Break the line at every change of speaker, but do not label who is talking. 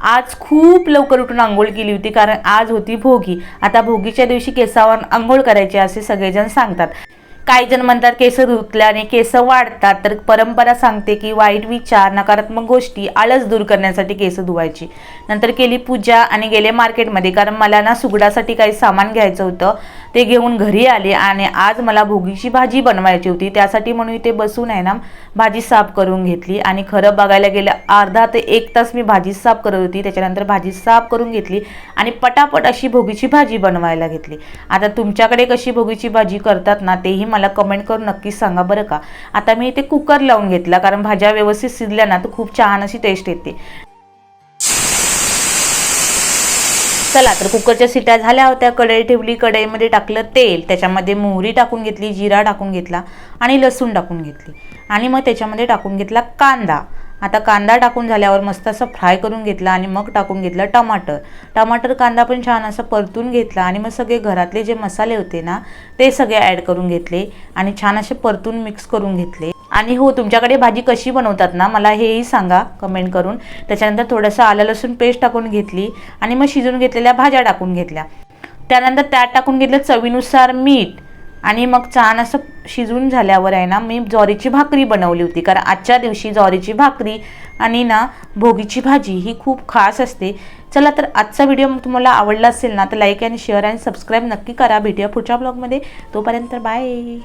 आज खूप लवकर उठून आंघोळ केली होती, कारण आज होती भोगी. आता भोगीच्या दिवशी केसावर आंघोळ करायची असे सगळेजण सांगतात. काही जण म्हणतात केस धुतल्याने केस वाढतात, तर परंपरा सांगते की वाईट विचार, नकारात्मक गोष्टी, आळस दूर करण्यासाठी केस धुवायची. नंतर केली पूजा आणि गेले मार्केटमध्ये, कारण मला ना सुगडासाठी काही सामान घ्यायचं होतं. ते घेऊन घरी आले आणि आज मला भोगीची भाजी बनवायची होती. त्यासाठी म्हणून इथे बसून आहे ना भाजी साफ करून घेतली. आणि खरं बघायला गेलं अर्धा ते 1 तास मी भाजी साफ करत होती. त्याच्यानंतर भाजी साफ करून घेतली आणि पटापट अशी भोगीची भाजी बनवायला घेतली. आता तुमच्याकडे कशी भोगीची भाजी करतात ना, तेही मला कमेंट करून नक्कीच सांगा बरं का. आता मी इथे कुकर लावून घेतला, कारण भाज्या व्यवस्थित शिजल्या ना तर खूप छान अशी टेस्ट येते. चला तर कुकरच्या शिट्या झाल्या होत्या, कढई ठेवली, कढईमध्ये टाकलं तेल, त्याच्यामध्ये मोहरी टाकून घेतली, जिरा टाकून घेतला आणि लसूण टाकून घेतली. आणि मग त्याच्यामध्ये टाकून घेतला कांदा. आता कांदा टाकून झाल्यावर मस्त असं फ्राय करून घेतला आणि मग टाकून घेतला टमाटर कांदा पण छान असं परतून घेतला. आणि मग सगळे घरातले जे मसाले होते ना ते सगळे ॲड करून घेतले आणि छान असे परतून मिक्स करून घेतले. आणि हो, तुमच्याकडे भाजी कशी बनवतात ना मला हेही सांगा कमेंट करून. त्याच्यानंतर थोडंसं आलं लसूण पेस्ट टाकून घेतली आणि मग शिजून घेतलेल्या भाज्या टाकून घेतल्या. त्यानंतर त्यात टाकून घेतलं चवीनुसार मीठ. आणि मग छान असं शिजून झाल्यावर आहे ना मी ज्वारीची भाकरी बनवली होती, कारण आजच्या दिवशी ज्वारीची भाकरी आणि ना भोगीची भाजी ही खूप खास असते. चला तर आजचा व्हिडिओ तुम्हाला आवडला असेल ना तर लाईक आणि शेअर आणि सबस्क्राईब नक्की करा. भेटूया पुढच्या ब्लॉगमध्ये. तोपर्यंत बाय.